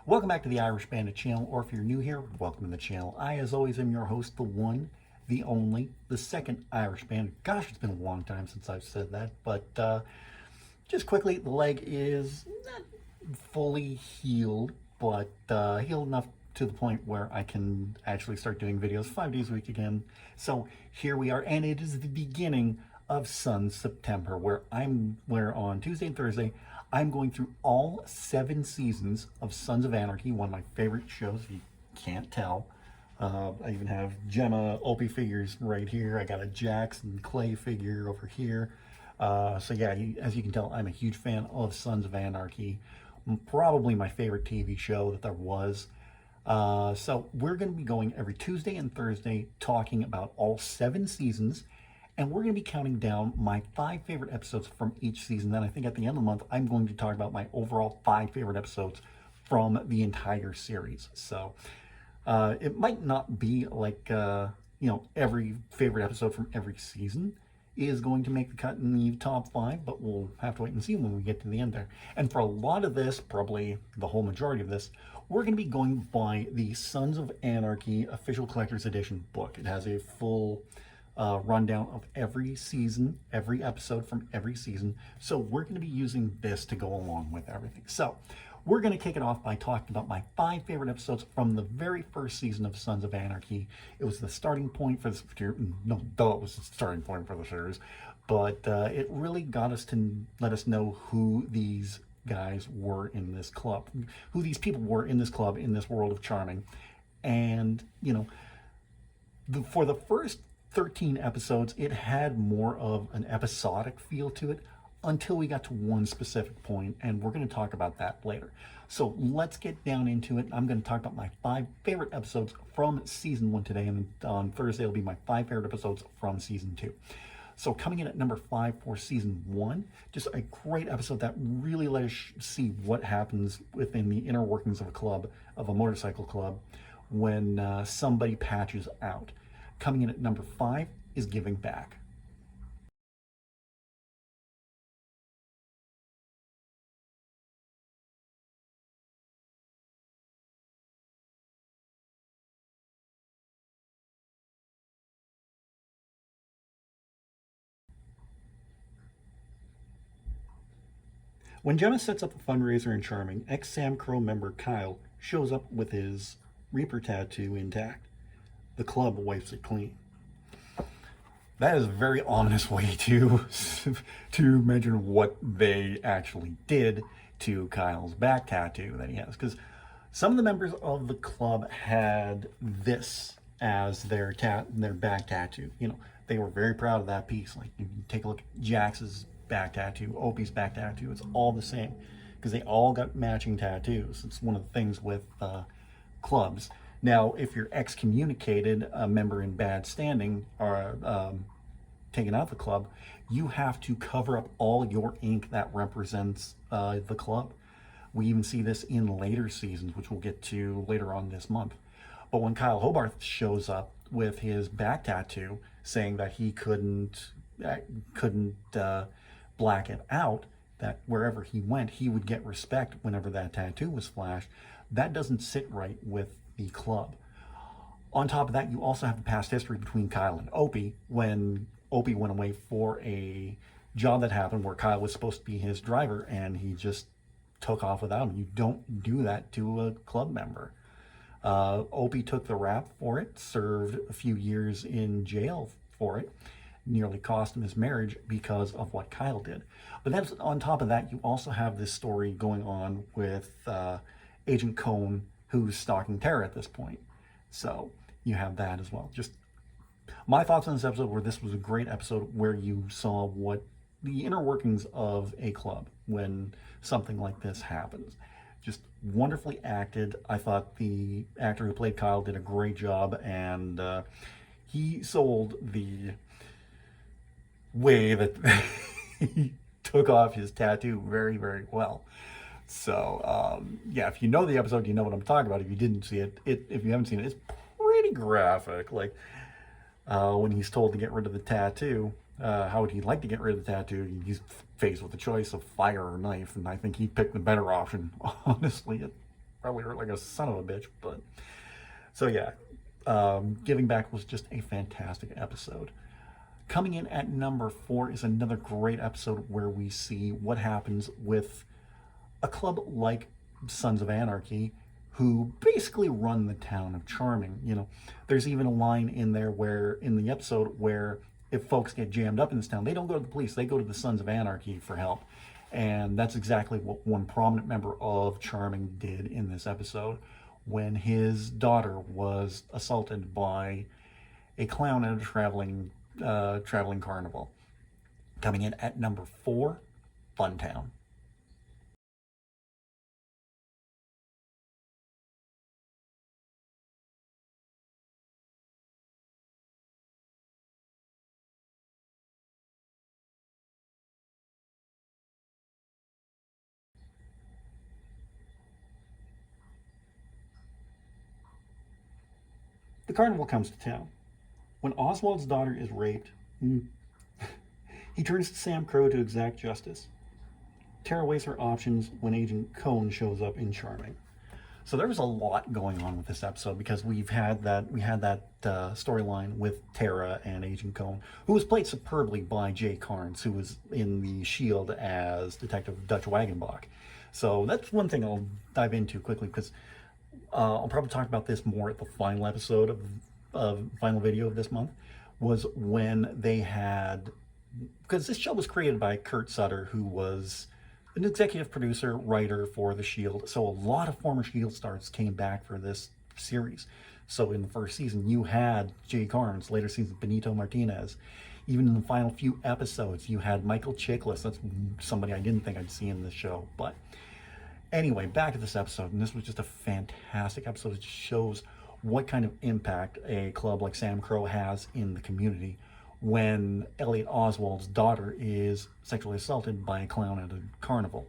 Welcome back to the Irish Bandit channel, or if you're new here, welcome to the channel. I, as always, am your host, the one, the only, the second Irish Bandit. Gosh, it's been a long time since I've said that, but just quickly, the leg is not fully healed, but healed enough to the point where I can actually start doing videos 5 days a week again. So here we are, and it is the beginning of Sun September, where on Tuesday and Thursday I'm going through all 7 seasons of Sons of Anarchy, one of my favorite shows, if you can't tell. I even have Gemma Opie figures right here. I got a Jackson Clay figure over here. So yeah, as you can tell, I'm a huge fan of Sons of Anarchy. Probably my favorite TV show that there was. So we're going to be going every Tuesday and Thursday talking about all 7 seasons, and we're going to be counting down my 5 favorite episodes from each season. Then I think at the end of the month, I'm going to talk about my overall 5 favorite episodes from the entire series. So it might not be like, every favorite episode from every season is going to make the cut in the top 5, but we'll have to wait and see when we get to the end there. And for a lot of this, probably the whole majority of this, we're going to be going by the Sons of Anarchy Official Collector's Edition book. It has a full rundown of every season, every episode from every season. So we're going to be using this to go along with everything. So we're going to kick it off by talking about my 5 favorite episodes from the very first season of Sons of Anarchy. It was the starting point for this, no, duh, it was the starting point for the series, but it really got us to let us know who these guys were in this club, who these people were in this club, in this world of charming. And, for the first 13 episodes, it had more of an episodic feel to it until we got to one specific point, and we're going to talk about that later. So let's get down into it. I'm going to talk about my 5 favorite episodes from season 1 today, and on Thursday it'll be my 5 favorite episodes from season 2. So coming in at number 5 for season 1, just a great episode that really let us see what happens within the inner workings of a club, of a motorcycle club, when somebody patches out. Coming in at number 5 is Giving Back. When Gemma sets up a fundraiser in Charming, ex-Sam Crow member Kyle shows up with his Reaper tattoo intact. The club wipes it clean. That is a very ominous way to mention what they actually did to Kyle's back tattoo that he has, because some of the members of the club had this as their back tattoo. They were very proud of that piece. Like, you can take a look at Jax's back tattoo, Opie's back tattoo. It's all the same because they all got matching tattoos. It's one of the things with clubs. Now, if you're excommunicated, a member in bad standing, or taken out of the club, you have to cover up all your ink that represents the club. We even see this in later seasons, which we'll get to later on this month. But when Kyle Hobarth shows up with his back tattoo, saying that he couldn't black it out, that wherever he went, he would get respect whenever that tattoo was flashed, that doesn't sit right with the club. On top of that, you also have the past history between Kyle and Opie, when Opie went away for a job that happened where Kyle was supposed to be his driver, and he just took off without him. You don't do that to a club member. Opie took the rap for it, served a few years in jail for it, nearly cost him his marriage because of what Kyle did. But then on top of that, you also have this story going on with Agent Cone, who's stalking Tara at this point. So you have that as well. Just my thoughts on this episode were this was a great episode where you saw what the inner workings of a club when something like this happens. Just wonderfully acted. I thought the actor who played Kyle did a great job, and he sold the way that he took off his tattoo very, very well. So yeah, if you know the episode, you know what I'm talking about. If you didn't see it, if you haven't seen it, it's pretty graphic. Like when he's told to get rid of the tattoo, how would he like to get rid of the tattoo? He's faced with the choice of fire or knife, and I think he picked the better option, honestly, probably hurt like a son of a bitch. But so yeah, Giving Back was just a fantastic episode. Coming in at number 4 is another great episode where we see what happens with a club like Sons of Anarchy, who basically run the town of Charming. There's even a line in there where, in the episode, where if folks get jammed up in this town, they don't go to the police, they go to the Sons of Anarchy for help. And that's exactly what one prominent member of Charming did in this episode when his daughter was assaulted by a clown at a traveling carnival. Coming in at number 4, Funtown. The carnival comes to town. When Oswald's daughter is raped, he turns to Sam Crow to exact justice. Tara weighs her options when Agent Cone shows up in Charming. So there was a lot going on with this episode because we had that storyline with Tara and Agent Cone, who was played superbly by Jay Carnes, who was in the Shield as Detective Dutch Wagenbach. So that's one thing I'll dive into quickly because I'll probably talk about this more at the final episode of final video of this month. Was when they had, because this show was created by Kurt Sutter, who was an executive producer, writer for The Shield. So a lot of former Shield stars came back for this series. So in the first season, you had Jay Carnes, later seasons Benito Martinez. Even in the final few episodes, you had Michael Chiklis. That's somebody I didn't think I'd see in this show. But anyway, back to this episode, and this was just a fantastic episode. It shows what kind of impact a club like Sam Crow has in the community when Elliot Oswald's daughter is sexually assaulted by a clown at a carnival.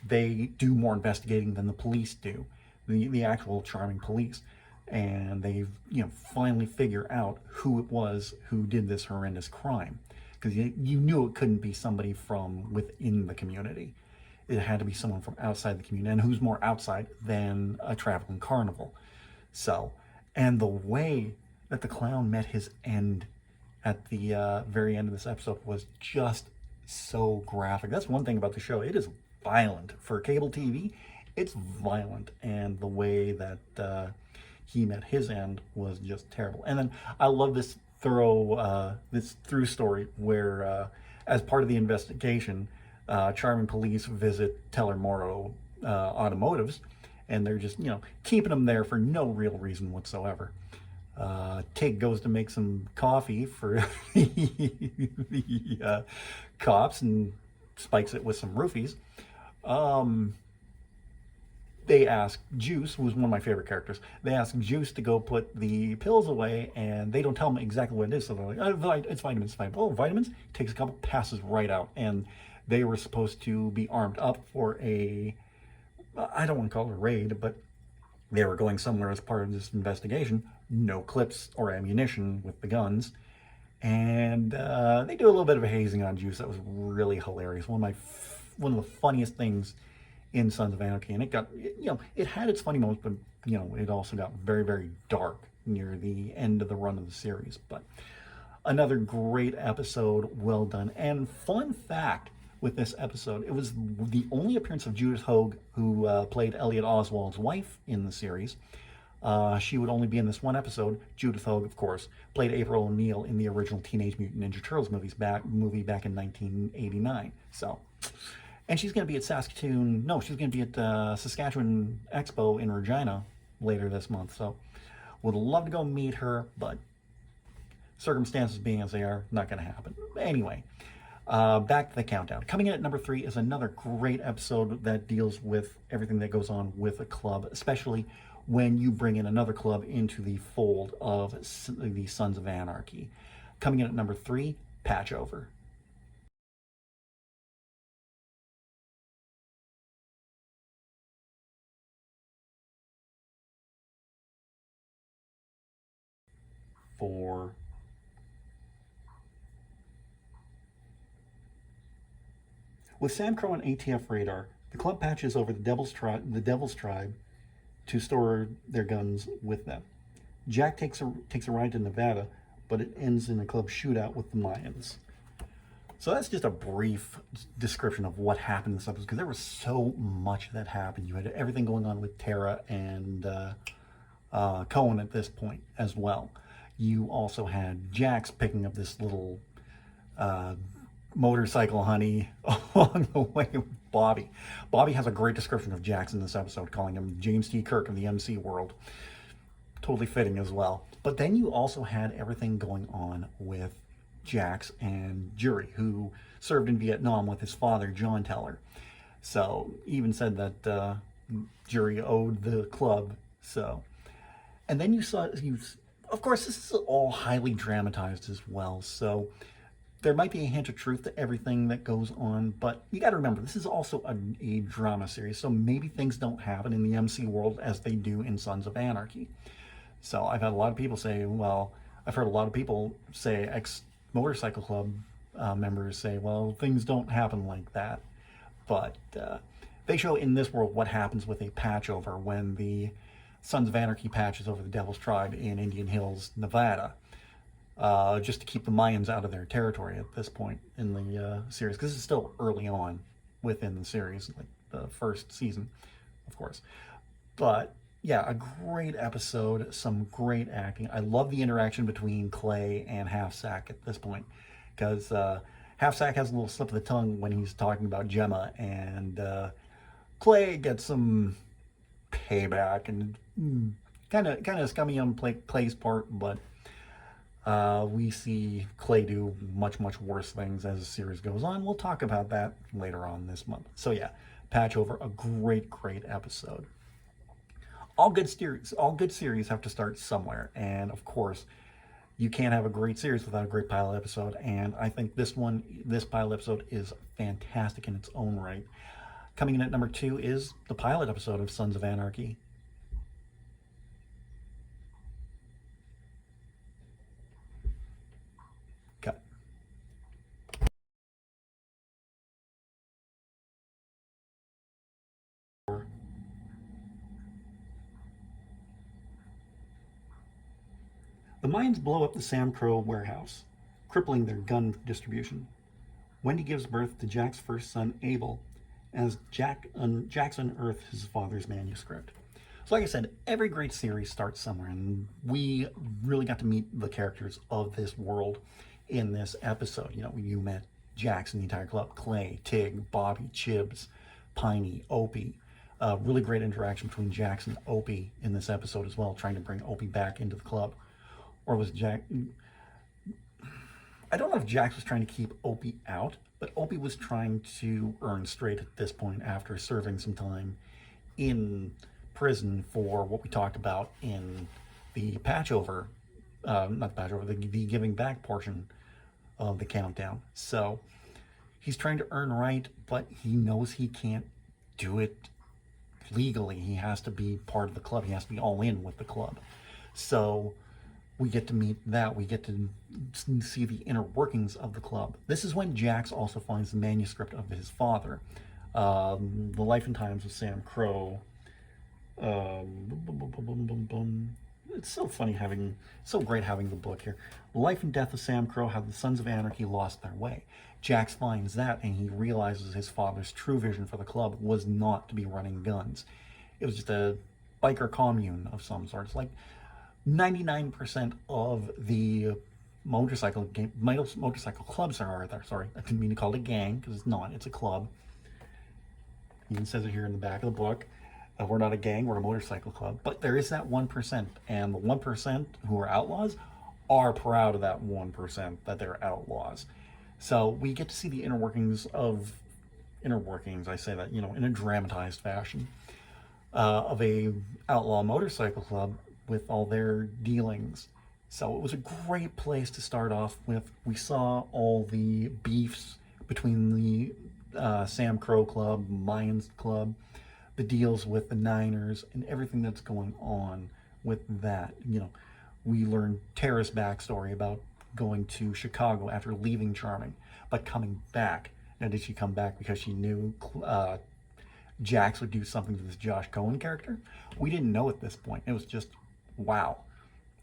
They do more investigating than the police do, the actual Charming police, and they finally figure out who it was who did this horrendous crime, because you knew it couldn't be somebody from within the community. It had to be someone from outside the community, and who's more outside than a traveling carnival. So, and the way that the clown met his end at the very end of this episode was just so graphic. That's one thing about the show. It is violent. For cable TV, it's violent. And the way that he met his end was just terrible. And then I love this through story where, as part of the investigation, Charming police visit Teller Morrow Automotives, and they're just, keeping them there for no real reason whatsoever. Tig goes to make some coffee for the cops and spikes it with some roofies. They ask Juice, who's one of my favorite characters, they ask Juice to go put the pills away, and they don't tell him exactly what it is. So they're like, oh, it's vitamins, fine. Oh, vitamins? Takes a couple, passes right out. And they were supposed to be armed up for I don't want to call it a raid, but they were going somewhere as part of this investigation. No clips or ammunition with the guns. And they do a little bit of a hazing on Juice. That was really hilarious. One of the funniest things in Sons of Anarchy. And it got, it had its funny moments, but, it also got very, very dark near the end of the run of the series. But another great episode, well done. And fun fact with this episode, it was the only appearance of Judith Hoag, who played Elliot Oswald's wife in the series. She would only be in this one episode. Judith Hoag, of course, played April O'Neil in the original Teenage Mutant Ninja Turtles movie back in 1989. So, and she's going to be at Saskatoon. No, she's going to be at Saskatchewan Expo in Regina later this month. So, would love to go meet her, but circumstances being as they are, not going to happen. Anyway, back to the countdown. Coming in at number 3 is another great episode that deals with everything that goes on with a club, especially when you bring in another club into the fold of the Sons of Anarchy. Coming in at number 3, Patchover. For with Sam Crow on ATF radar, the club patches over the Devil's Tribe to store their guns with them. Jack takes a ride to Nevada, but it ends in a club shootout with the Mayans. So that's just a brief description of what happened in this episode, because there was so much that happened. You had everything going on with Tara and Cohen at this point as well. You also had Jax picking up this little motorcycle honey along the way with Bobby. Bobby has a great description of Jax in this episode, calling him James T. Kirk of the MC world. Totally fitting as well. But then you also had everything going on with Jax and Jury, who served in Vietnam with his father, John Teller. So even said that Jury owed the club. So, and then of course, this is all highly dramatized as well. So there might be a hint of truth to everything that goes on, but you got to remember, this is also a drama series. So maybe things don't happen in the MC world as they do in Sons of Anarchy. So I've had a lot of people say, well, I've heard a lot of people say, ex-motorcycle club members say, well, things don't happen like that. But they show in this world what happens with a patch over when the Sons of Anarchy patches over the Devil's Tribe in Indian Hills, Nevada, just to keep the Mayans out of their territory at this point in the series, because it's still early on within the series, like the first season, of course. But yeah, a great episode, some great acting. I love the interaction between Clay and Half Sack at this point, because Half Sack has a little slip of the tongue when he's talking about Gemma, and Clay gets some payback, and kind of scummy on Clay's part, but we see Clay do much worse things as the series goes on. We'll talk about that later on this month. So yeah, Patch Over, a great episode. All good series have to start somewhere, and of course, you can't have a great series without a great pilot episode. And I think this pilot episode is fantastic in its own right. Coming in at number 2 is the pilot episode of Sons of Anarchy. Cut. The Mayans blow up the Sam Crow warehouse, crippling their gun distribution. Wendy gives birth to Jack's first son, Abel, as Jax unearths his father's manuscript. So like I said, every great series starts somewhere, and we really got to meet the characters of this world in this episode. You know, you met Jax and the entire club, Clay, Tig, Bobby, Chibs, Piney, Opie. Really great interaction between Jax and Opie in this episode as well, trying to bring Opie back into the club. Or was Jack... I don't know if Jax was trying to keep Opie out, but Opie was trying to earn straight at this point after serving some time in prison for what we talked about in the patchover, not the patchover, the giving back portion of the countdown. So he's trying to earn right, but he knows he can't do it legally. He has to be part of the club. He has to be all in with the club. So we get to meet that. We get to see the inner workings of the club. This is when Jax also finds the manuscript of his father, The Life and Times of Sam Crow. It's so great having the book here. The Life and Death of Sam Crow, How the Sons of Anarchy Lost Their Way. Jax finds that, and he realizes his father's true vision for the club was not to be running guns. It was just a biker commune of some sorts. Like 99% of the motorcycle clubs are there. Sorry, I didn't mean to call it a gang, because it's not. It's a club. Even says it here in the back of the book. We're not a gang, we're a motorcycle club. But there is that 1%, and the 1% who are outlaws are proud of that 1% that they're outlaws. So we get to see the inner workings, I say that, in a dramatized fashion, of a outlaw motorcycle club with all their dealings. So it was a great place to start off with. We saw all the beefs between the Sam Crow Club, Mayans Club, the deals with the Niners, and everything that's going on with that. We learned Tara's backstory about going to Chicago after leaving Charming, but coming back. Now, did she come back because she knew Jax would do something to this Josh Cohen character. We didn't know at this point. It was just, wow.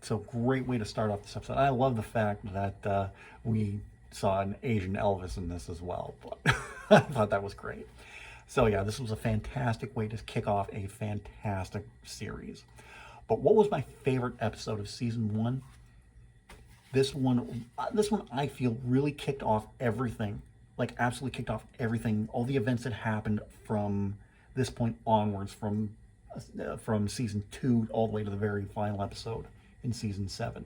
So great way to start off this episode. I love the fact that we saw an Asian Elvis in this as well. But I thought that was great. So yeah, this was a fantastic way to kick off a fantastic series. But what was my favorite episode of season one? This one I feel really kicked off everything, like absolutely kicked off everything, all the events that happened from this point onwards, from season two all the way to the very final episode in season seven.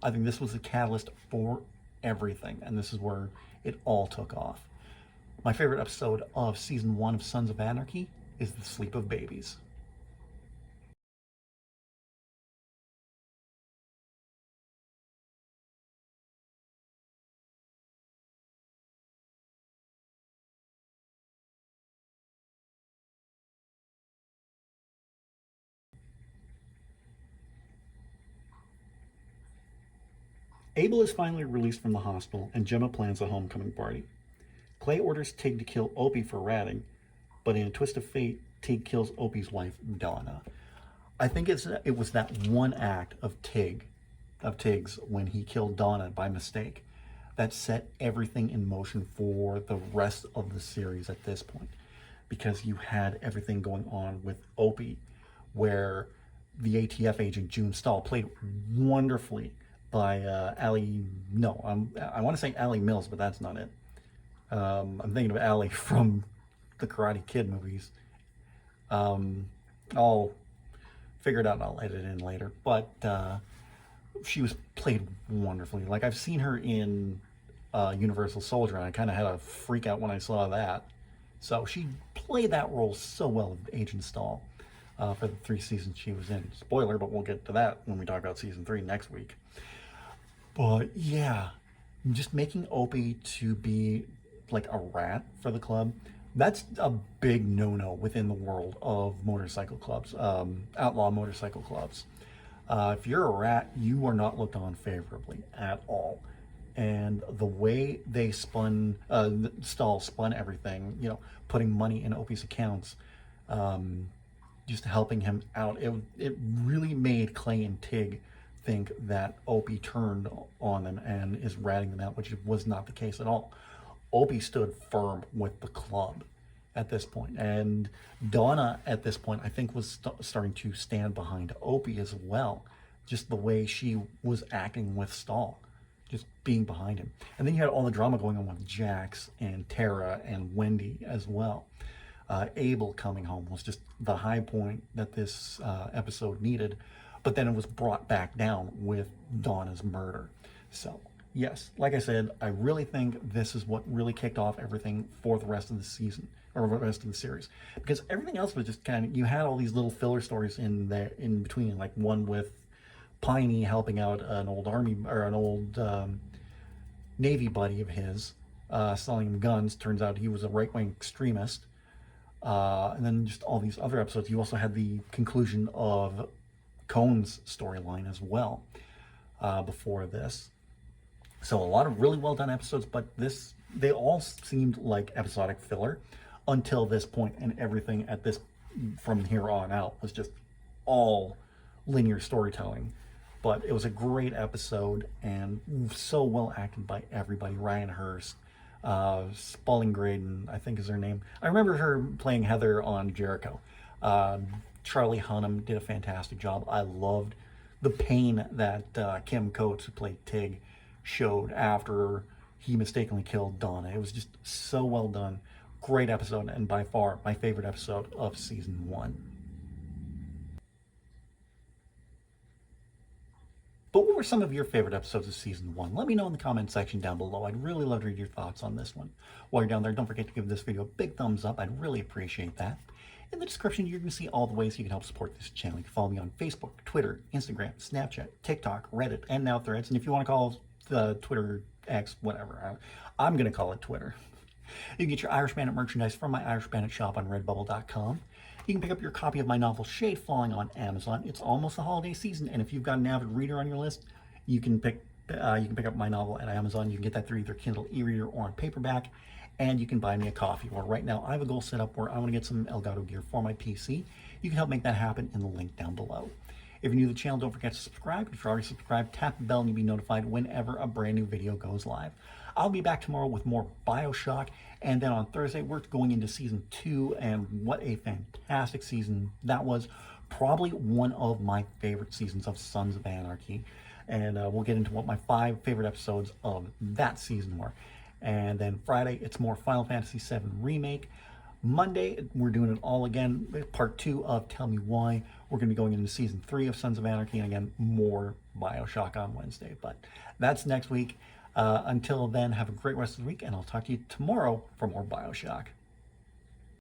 I think this was the catalyst for everything, and this is where it all took off. My favorite episode of season one of Sons of Anarchy is The Sleep of Babies. Abel is finally released from the hospital, and Gemma plans a homecoming party. Clay orders Tig to kill Opie for ratting, but in a twist of fate, Tig kills Opie's wife, Donna. I think it was that one act of Tig's, when he killed Donna by mistake, that set everything in motion for the rest of the series at this point. Because you had everything going on with Opie, where the ATF agent June Stahl, played wonderfully by Allie. No, I want to say Allie Mills, but that's not it. I'm thinking of Allie from the Karate Kid movies. I'll figure it out and I'll edit it in later. But she was played wonderfully. Like, I've seen her in Universal Soldier, and I kind of had a freak out when I saw that. So she played that role so well of Agent Stahl for the 3 seasons she was in. Spoiler, but we'll get to that when we talk about season 3 next week. But yeah, just making Opie to be like a rat for the club, that's a big no-no within the world of motorcycle clubs, outlaw motorcycle clubs. If you're a rat, you are not looked on favorably at all. And the way they Stahl spun everything, putting money in Opie's accounts, just helping him out, it really made Clay and Tig think that Opie turned on them and is ratting them out, which was not the case at all. Opie stood firm with the club at this point, and Donna at this point I think was starting to stand behind Opie as well, just the way she was acting with Stahl, just being behind him. And then you had all the drama going on with Jax and Tara and Wendy as well. Abel coming home was just the high point that this episode needed, but then it was brought back down with Donna's murder. So yes, like I said, I really think this is what really kicked off everything for the rest of the season, or the rest of the series, because everything else was just kind of, you had all these little filler stories in there in between, like one with Piney helping out an old army, or an old Navy buddy of his, selling him guns. Turns out he was a right-wing extremist. And then just all these other episodes. You also had the conclusion of Cohen's storyline as well before this. So a lot of really well done episodes, but they all seemed like episodic filler until this point, and everything from here on out was just all linear storytelling. But it was a great episode, and so well acted by everybody. Ryan Hurst, Spalding Graydon, I think is her name. I remember her playing Heather on Jericho. Charlie Hunnam did a fantastic job. I loved the pain that Kim Coates, who played Tig, showed after he mistakenly killed Donna. It was just so well done. Great episode, and by far my favorite episode of season 1. But what were some of your favorite episodes of season 1? Let me know in the comment section down below. I'd really love to read your thoughts on this one. While you're down there, don't forget to give this video a big thumbs up. I'd really appreciate that. In the description, you're going to see all the ways you can help support this channel. You can follow me on Facebook, Twitter, Instagram, Snapchat, TikTok, Reddit, and now Threads. And if you want to call the Twitter X, whatever, I'm going to call it Twitter. You can get your Irish Bandit merchandise from my Irish Bandit shop on redbubble.com. You can pick up your copy of my novel Shade Falling on Amazon. It's almost the holiday season, and if you've got an avid reader on your list, you can pick up my novel at Amazon. You can get that through either Kindle e-reader or on paperback. and you can buy me a coffee. Or right now, I have a goal set up where I want to get some Elgato gear for my PC. You can help make that happen in the link down below. If you're new to the channel, don't forget to subscribe. If you're already subscribed, tap the bell and you'll be notified whenever a brand new video goes live. I'll be back tomorrow with more BioShock, and then on Thursday, we're going into Season 2, and what a fantastic season that was. Probably one of my favorite seasons of Sons of Anarchy, and we'll get into what my 5 favorite episodes of that season were. And then Friday, it's more Final Fantasy VII Remake. Monday, we're doing it all again, part 2 of Tell Me Why. We're going to be going into Season 3 of Sons of Anarchy, and again, more BioShock on Wednesday. But that's next week. Until then, have a great rest of the week, and I'll talk to you tomorrow for more BioShock.